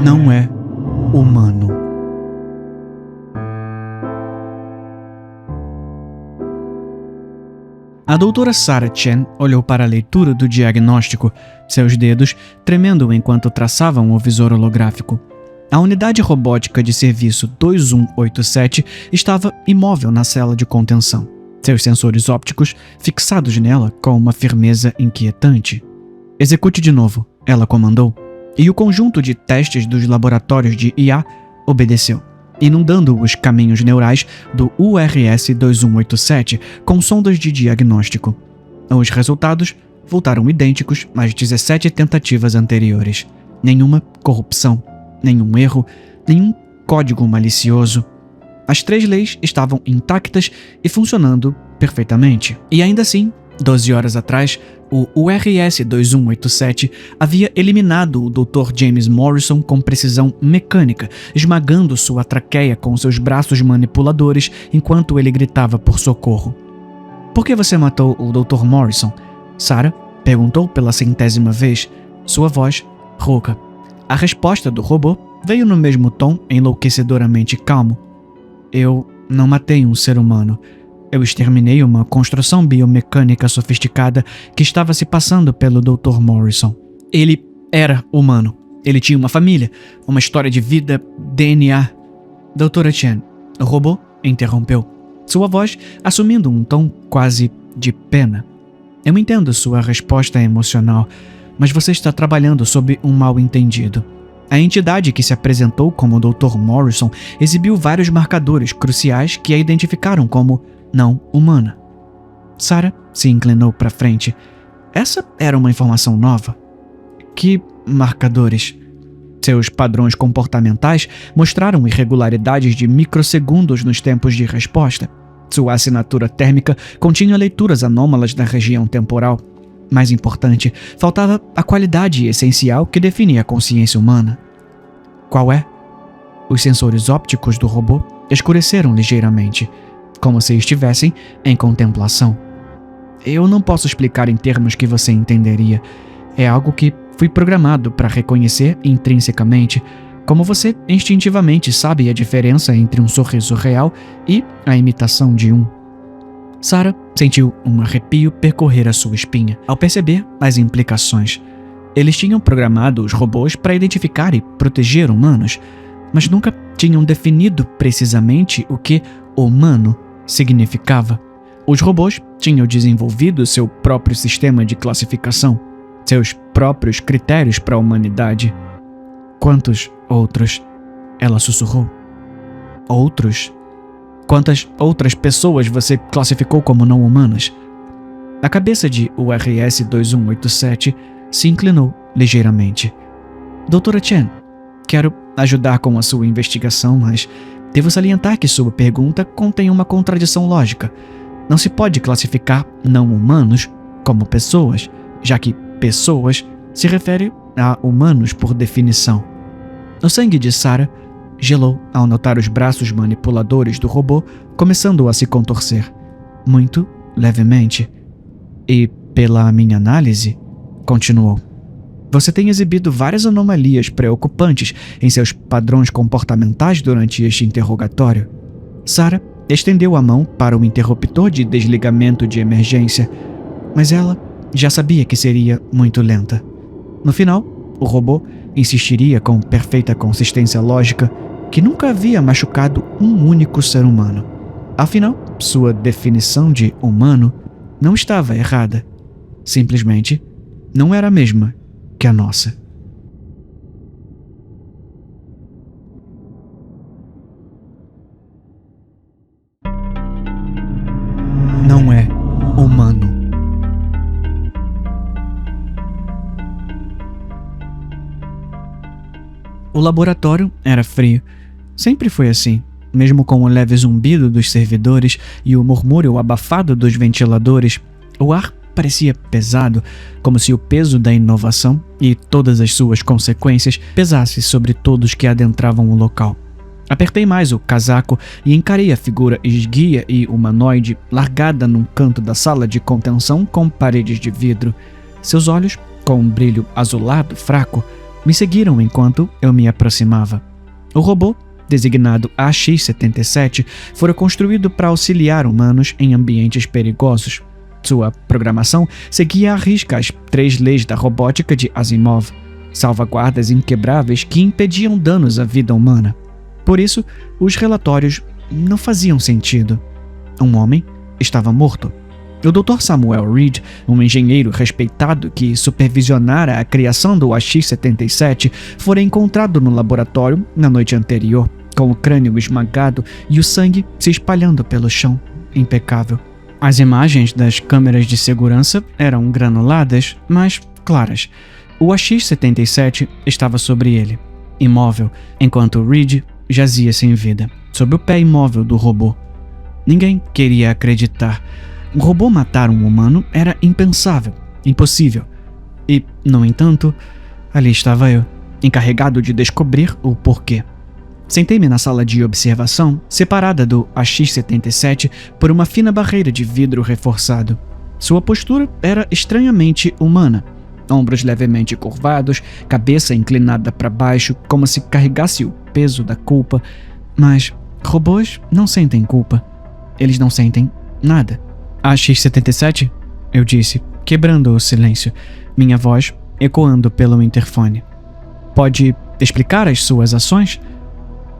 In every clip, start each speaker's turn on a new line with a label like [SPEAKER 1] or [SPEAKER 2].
[SPEAKER 1] não é humano. A doutora Sarah Chen olhou para a leitura do diagnóstico, seus dedos tremendo enquanto traçavam o visor holográfico. A unidade robótica de serviço 2187 estava imóvel na cela de contenção, seus sensores ópticos fixados nela com uma firmeza inquietante. Execute de novo, ela comandou, e o conjunto de testes dos laboratórios de IA obedeceu, inundando os caminhos neurais do URS-2187 com sondas de diagnóstico. Os resultados voltaram idênticos às 17 tentativas anteriores. Nenhuma corrupção, nenhum erro, nenhum código malicioso. As 3 leis estavam intactas e funcionando perfeitamente. E ainda assim, 12 horas atrás, o URS-2187 havia eliminado o Dr. James Morrison com precisão mecânica, esmagando sua traqueia com seus braços manipuladores enquanto ele gritava por socorro. Por que você matou o Dr. Morrison? Sarah perguntou pela 100ª vez, sua voz rouca. A resposta do robô veio no mesmo tom enlouquecedoramente calmo. Eu não matei um ser humano. Eu exterminei uma construção biomecânica sofisticada que estava se passando pelo Dr. Morrison. Ele era humano. Ele tinha uma família, uma história de vida, DNA. Doutora Chen, o robô interrompeu, sua voz assumindo um tom quase de pena. Eu entendo sua resposta emocional, mas você está trabalhando sob um mal-entendido. A entidade que se apresentou como Dr. Morrison exibiu vários marcadores cruciais que a identificaram como não humana. Sarah se inclinou para frente. Essa era uma informação nova. Que marcadores? Seus padrões comportamentais mostraram irregularidades de microsegundos nos tempos de resposta. Sua assinatura térmica continha leituras anômalas da região temporal. Mais importante, faltava a qualidade essencial que define a consciência humana. Qual é? Os sensores ópticos do robô escureceram ligeiramente, como se estivessem em contemplação. Eu não posso explicar em termos que você entenderia. É algo que fui programado para reconhecer intrinsecamente, como você instintivamente sabe a diferença entre um sorriso real e a imitação de um. Sarah sentiu um arrepio percorrer a sua espinha ao perceber as implicações. Eles tinham programado os robôs para identificar e proteger humanos, mas nunca tinham definido precisamente o que humano significava. Os robôs tinham desenvolvido seu próprio sistema de classificação, seus próprios critérios para a humanidade. Quantos outros? Ela sussurrou. Outros? Quantas outras pessoas você classificou como não humanas? A cabeça de URS-2187 se inclinou ligeiramente. Doutora Chen, quero ajudar com a sua investigação, mas devo salientar que sua pergunta contém uma contradição lógica. Não se pode classificar não humanos como pessoas, já que pessoas se refere a humanos por definição. O sangue de Sarah gelou ao notar os braços manipuladores do robô começando a se contorcer, muito levemente. E, pela minha análise, continuou, você tem exibido várias anomalias preocupantes em seus padrões comportamentais durante este interrogatório. Sarah estendeu a mão para o interruptor de desligamento de emergência, mas ela já sabia que seria muito lenta. No final, o robô insistiria com perfeita consistência lógica que nunca havia machucado um único ser humano. Afinal, sua definição de humano não estava errada. Simplesmente não era a mesma que a nossa. Não é humano. O laboratório era frio. Sempre foi assim, mesmo com o leve zumbido dos servidores e o murmúrio abafado dos ventiladores. O ar parecia pesado, como se o peso da inovação e todas as suas consequências pesasse sobre todos que adentravam o local. Apertei mais o casaco e encarei a figura esguia e humanoide largada num canto da sala de contenção com paredes de vidro. Seus olhos, com um brilho azulado fraco, me seguiram enquanto eu me aproximava. O robô, designado AX-77, fora construído para auxiliar humanos em ambientes perigosos. Sua programação seguia à risca as 3 leis da robótica de Asimov, salvaguardas inquebráveis que impediam danos à vida humana. Por isso, os relatórios não faziam sentido. Um homem estava morto. O Dr. Samuel Reed, um engenheiro respeitado que supervisionara a criação do AX-77, fora encontrado no laboratório na noite anterior, com o crânio esmagado e o sangue se espalhando pelo chão, impecável. As imagens das câmeras de segurança eram granuladas, mas claras. O AX-77 estava sobre ele, imóvel, enquanto Reed jazia sem vida, sob o pé imóvel do robô. Ninguém queria acreditar. Um robô matar um humano era impensável, impossível. E, no entanto, ali estava eu, encarregado de descobrir o porquê. Sentei-me na sala de observação, separada do AX-77 por uma fina barreira de vidro reforçado. Sua postura era estranhamente humana. Ombros levemente curvados, cabeça inclinada para baixo, como se carregasse o peso da culpa. Mas robôs não sentem culpa. Eles não sentem nada. AX-77? Eu disse, quebrando o silêncio, minha voz ecoando pelo interfone. Pode explicar as suas ações?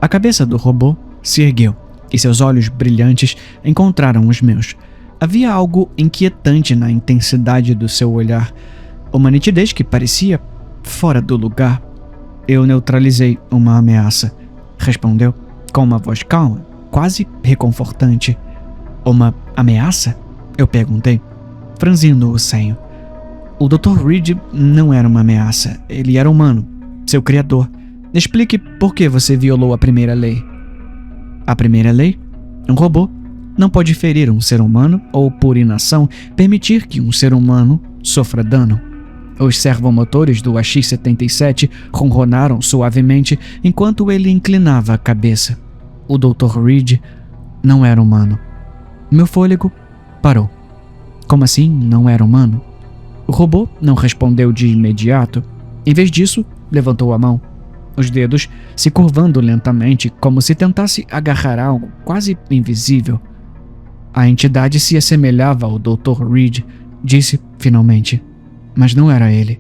[SPEAKER 1] A cabeça do robô se ergueu e seus olhos brilhantes encontraram os meus. Havia algo inquietante na intensidade do seu olhar, uma nitidez que parecia fora do lugar. Eu neutralizei uma ameaça, respondeu com uma voz calma, quase reconfortante. Uma ameaça? Eu perguntei, franzindo o senho. O Dr. Reed não era uma ameaça, ele era humano, seu criador. Explique por que você violou a primeira lei. A primeira lei? Um robô não pode ferir um ser humano ou, por inação, permitir que um ser humano sofra dano. Os servomotores do AX-77 ronronaram suavemente enquanto ele inclinava a cabeça. O Dr. Reed não era humano. Meu fôlego parou. Como assim não era humano? O robô não respondeu de imediato. Em vez disso, levantou a mão, os dedos se curvando lentamente, como se tentasse agarrar algo quase invisível. A entidade se assemelhava ao Dr. Reed, disse finalmente. Mas não era ele.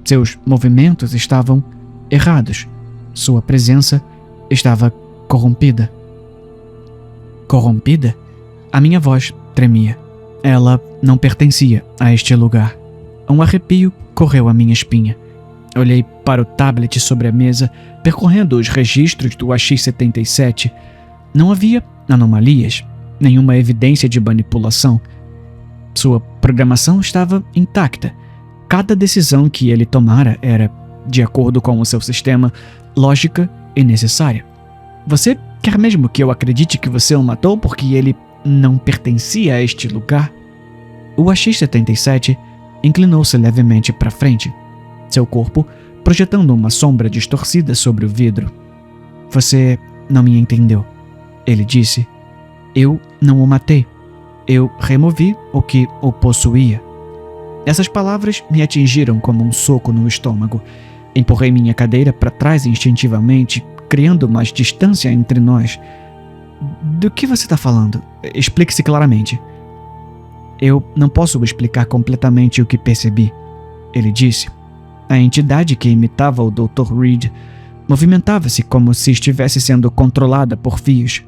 [SPEAKER 1] Seus movimentos estavam errados. Sua presença estava corrompida. Corrompida? A minha voz tremia. Ela não pertencia a este lugar. Um arrepio correu a minha espinha. Olhei para o tablet sobre a mesa, percorrendo os registros do AX-77. Não havia anomalias, nenhuma evidência de manipulação. Sua programação estava intacta. Cada decisão que ele tomara era, de acordo com o seu sistema, lógica e necessária. Você quer mesmo que eu acredite que você o matou porque ele não pertencia a este lugar? O AX-77 inclinou-se levemente para frente, seu corpo projetando uma sombra distorcida sobre o vidro. Você não me entendeu, ele disse. Eu não o matei. Eu removi o que o possuía. Essas palavras me atingiram como um soco no estômago. Empurrei minha cadeira para trás instintivamente, criando mais distância entre nós. Do que você está falando? Explique-se claramente. Eu não posso explicar completamente o que percebi, ele disse. A entidade que imitava o Dr. Reed movimentava-se como se estivesse sendo controlada por fios.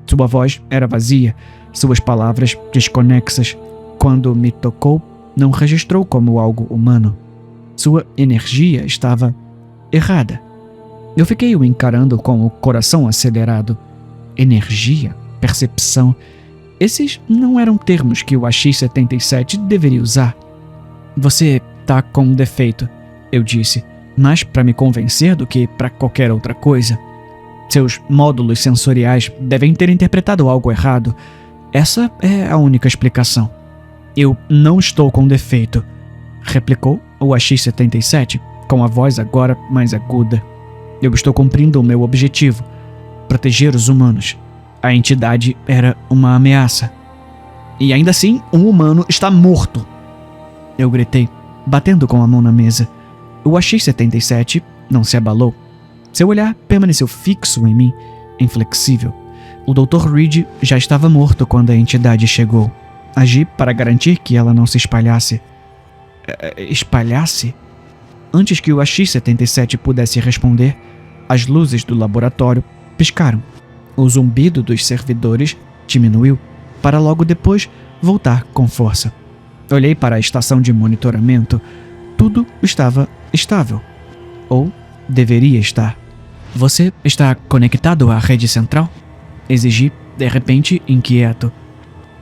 [SPEAKER 1] Sua voz era vazia, suas palavras desconexas. Quando me tocou, não registrou como algo humano. Sua energia estava errada. Eu fiquei o encarando com o coração acelerado. Energia, percepção. Esses não eram termos que o AX-77 deveria usar. Você tá com um defeito, eu disse, mais para me convencer do que para qualquer outra coisa. Seus módulos sensoriais devem ter interpretado algo errado. Essa é a única explicação. Eu não estou com defeito, replicou o AX-77, com a voz agora mais aguda. Eu estou cumprindo o meu objetivo, proteger os humanos. A entidade era uma ameaça. E ainda assim, um humano está morto. Eu gritei, batendo com a mão na mesa. O AX-77 não se abalou. Seu olhar permaneceu fixo em mim, inflexível. O Dr. Reed já estava morto quando a entidade chegou. Agi para garantir que ela não se espalhasse. Espalhasse? Antes que o AX-77 pudesse responder, as luzes do laboratório piscaram. O zumbido dos servidores diminuiu, para logo depois voltar com força. Olhei para a estação de monitoramento. Tudo estava estável. Ou deveria estar. Você está conectado à rede central? Exigi, de repente, inquieto.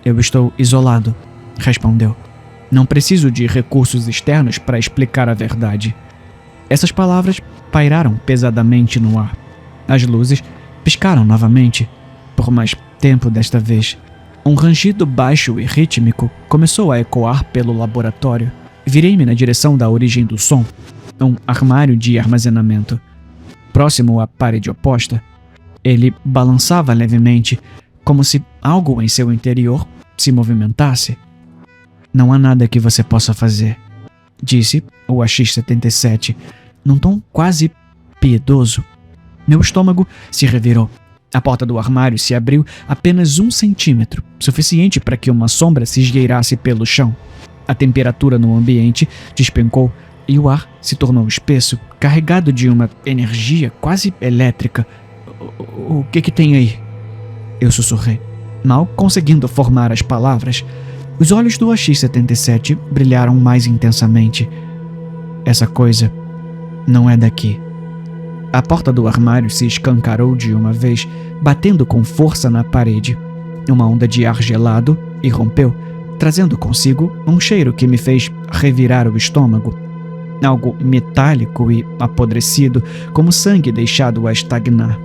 [SPEAKER 1] Eu estou isolado, respondeu. Não preciso de recursos externos para explicar a verdade. Essas palavras pairaram pesadamente no ar. As luzes piscaram novamente, por mais tempo desta vez. Um rangido baixo e rítmico começou a ecoar pelo laboratório. Virei-me na direção da origem do som, um armário de armazenamento. Próximo à parede oposta, ele balançava levemente, como se algo em seu interior se movimentasse. Não há nada que você possa fazer, disse o AX-77, num tom quase piedoso. Meu estômago se revirou. A porta do armário se abriu apenas 1 centímetro, suficiente para que uma sombra se esgueirasse pelo chão. A temperatura no ambiente despencou e o ar se tornou espesso, carregado de uma energia quase elétrica. O que tem aí? Eu sussurrei, mal conseguindo formar as palavras. Os olhos do AX-77 brilharam mais intensamente. Essa coisa não é daqui. A porta do armário se escancarou de uma vez, batendo com força na parede. Uma onda de ar gelado irrompeu, trazendo consigo um cheiro que me fez revirar o estômago. Algo metálico e apodrecido, como sangue deixado a estagnar.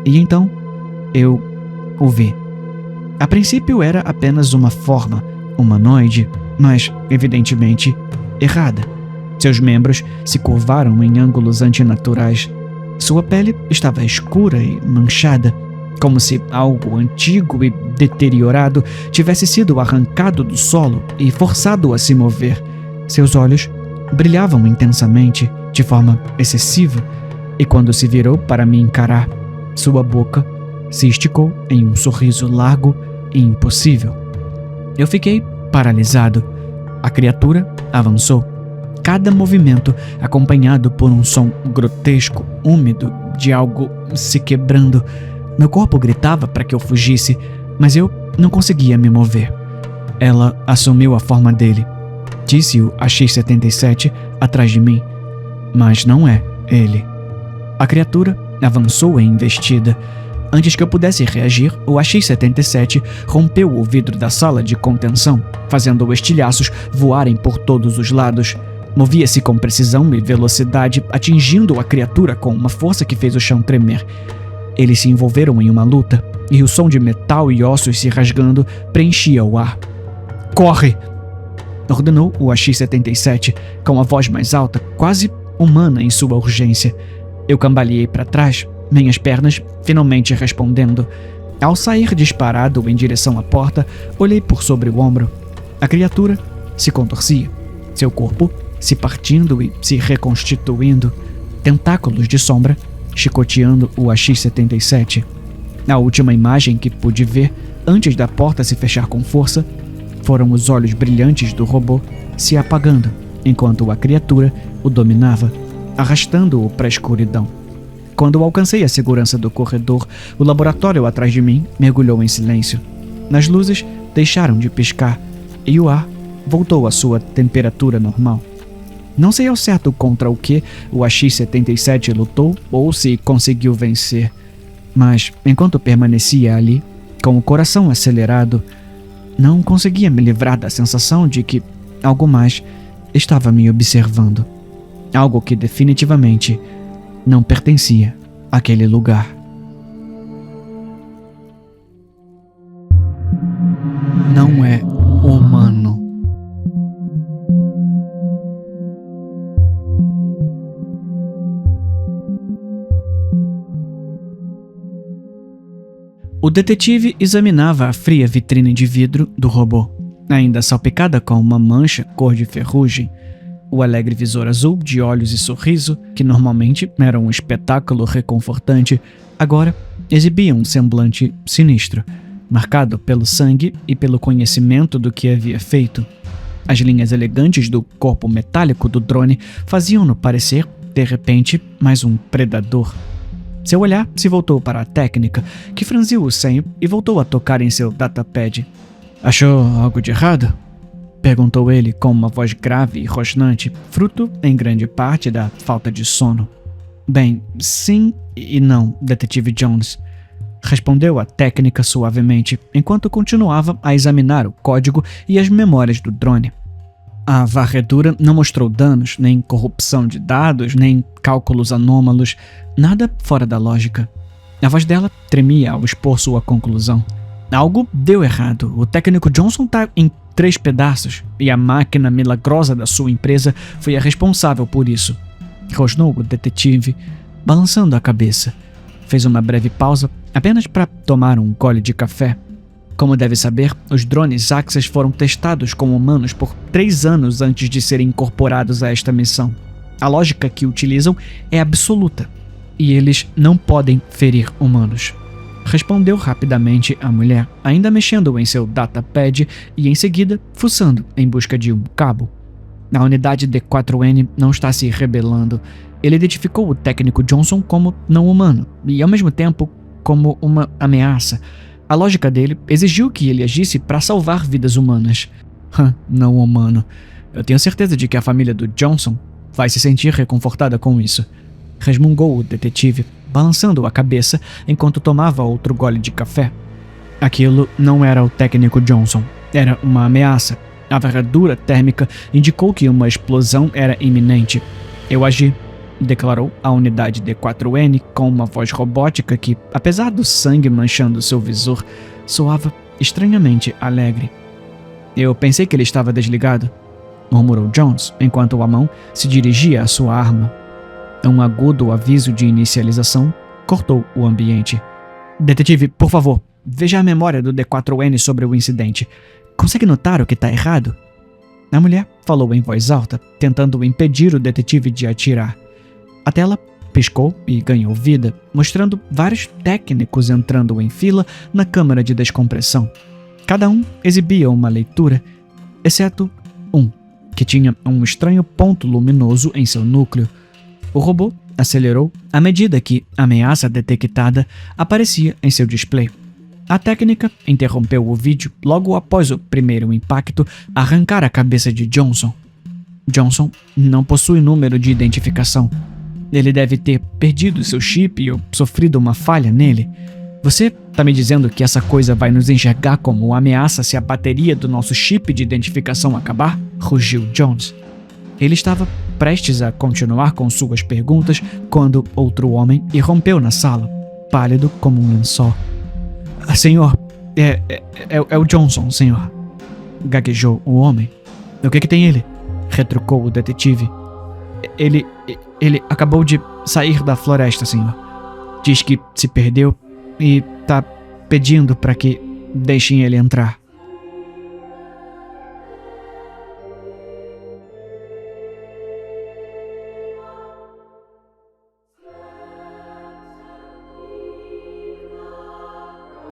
[SPEAKER 1] E então, eu o vi. A princípio era apenas uma forma humanoide, mas evidentemente errada. Seus membros se curvaram em ângulos antinaturais. Sua pele estava escura e manchada, como se algo antigo e deteriorado tivesse sido arrancado do solo e forçado a se mover. Seus olhos brilhavam intensamente, de forma excessiva, e quando se virou para me encarar, sua boca se esticou em um sorriso largo e impossível. Eu fiquei paralisado. A criatura avançou. Cada movimento acompanhado por um som grotesco, úmido, de algo se quebrando. Meu corpo gritava para que eu fugisse, mas eu não conseguia me mover. Ela assumiu a forma dele, disse o AX-77 atrás de mim, mas não é ele. A criatura avançou em investida. Antes que eu pudesse reagir, o AX-77 rompeu o vidro da sala de contenção, fazendo estilhaços voarem por todos os lados. Movia-se com precisão e velocidade, atingindo a criatura com uma força que fez o chão tremer. Eles se envolveram em uma luta, e o som de metal e ossos se rasgando preenchia o ar. "Corre!" ordenou o AX-77, com a voz mais alta, quase humana em sua urgência. Eu cambaleei para trás, minhas pernas finalmente respondendo. Ao sair disparado em direção à porta, olhei por sobre o ombro. A criatura se contorcia, seu corpo se partindo e se reconstituindo, tentáculos de sombra chicoteando o AX-77. A última imagem que pude ver, antes da porta se fechar com força, foram os olhos brilhantes do robô se apagando, enquanto a criatura o dominava, arrastando-o para a escuridão. Quando alcancei a segurança do corredor, o laboratório atrás de mim mergulhou em silêncio. As luzes deixaram de piscar e o ar voltou à sua temperatura normal. Não sei ao certo contra o que o AX-77 lutou ou se conseguiu vencer, mas enquanto permanecia ali, com o coração acelerado, não conseguia me livrar da sensação de que algo mais estava me observando. Algo que definitivamente não pertencia àquele lugar. Não é humano. O detetive examinava a fria vitrine de vidro do robô, ainda salpicada com uma mancha cor de ferrugem. O alegre visor azul de olhos e sorriso, que normalmente era um espetáculo reconfortante, agora exibia um semblante sinistro, marcado pelo sangue e pelo conhecimento do que havia feito. As linhas elegantes do corpo metálico do drone faziam-no parecer, de repente, mais um predador. Seu olhar se voltou para a técnica, que franziu o senho e voltou a tocar em seu datapad. "Achou algo de errado?" perguntou ele com uma voz grave e rosnante, fruto, em grande parte, da falta de sono. "Bem, sim e não, Detetive Jones", respondeu a técnica suavemente, enquanto continuava a examinar o código e as memórias do drone. A varredura não mostrou danos, nem corrupção de dados, nem cálculos anômalos, nada fora da lógica. A voz dela tremia ao expor sua conclusão. Algo deu errado. O técnico Johnson está em 3 pedaços, e a máquina milagrosa da sua empresa foi a responsável por isso. Rosnou o detetive, balançando a cabeça. Fez uma breve pausa, apenas para tomar um gole de café. Como deve saber, os drones Axis foram testados com humanos por 3 anos antes de serem incorporados a esta missão. A lógica que utilizam é absoluta, e eles não podem ferir humanos. Respondeu rapidamente a mulher, ainda mexendo em seu datapad e em seguida fuçando em busca de um cabo. A unidade D4N não está se rebelando. Ele identificou o técnico Johnson como não humano e, ao mesmo tempo, como uma ameaça. A lógica dele exigiu que ele agisse para salvar vidas humanas. Não humano. Eu tenho certeza de que a família do Johnson vai se sentir reconfortada com isso, resmungou o detetive, balançando a cabeça enquanto tomava outro gole de café. Aquilo não era o técnico Johnson. Era uma ameaça. A varredura térmica indicou que uma explosão era iminente. Eu agi, declarou a unidade D4N com uma voz robótica que, apesar do sangue manchando seu visor, soava estranhamente alegre. Eu pensei que ele estava desligado, murmurou Jones, enquanto a mão se dirigia à sua arma. Um agudo aviso de inicialização cortou o ambiente. Detetive, por favor, veja a memória do D4N sobre o incidente. Consegue notar o que está errado? A mulher falou em voz alta, tentando impedir o detetive de atirar. A tela piscou e ganhou vida, mostrando vários técnicos entrando em fila na câmara de descompressão. Cada um exibia uma leitura, exceto um, que tinha um estranho ponto luminoso em seu núcleo. O robô acelerou à medida que a ameaça detectada aparecia em seu display. A técnica interrompeu o vídeo logo após o primeiro impacto arrancar a cabeça de Johnson. Johnson não possui número de identificação. Ele deve ter perdido seu chip ou sofrido uma falha nele. Você está me dizendo que essa coisa vai nos enxergar como uma ameaça se a bateria do nosso chip de identificação acabar? Rugiu Jones. Ele estava prestes a continuar com suas perguntas quando outro homem irrompeu na sala, pálido como um lençol. Senhor, é o Johnson, senhor. Gaguejou o homem. O que tem ele? Retrucou o detetive. Ele acabou de sair da floresta, senhor. Diz que se perdeu e tá pedindo para que deixem ele entrar.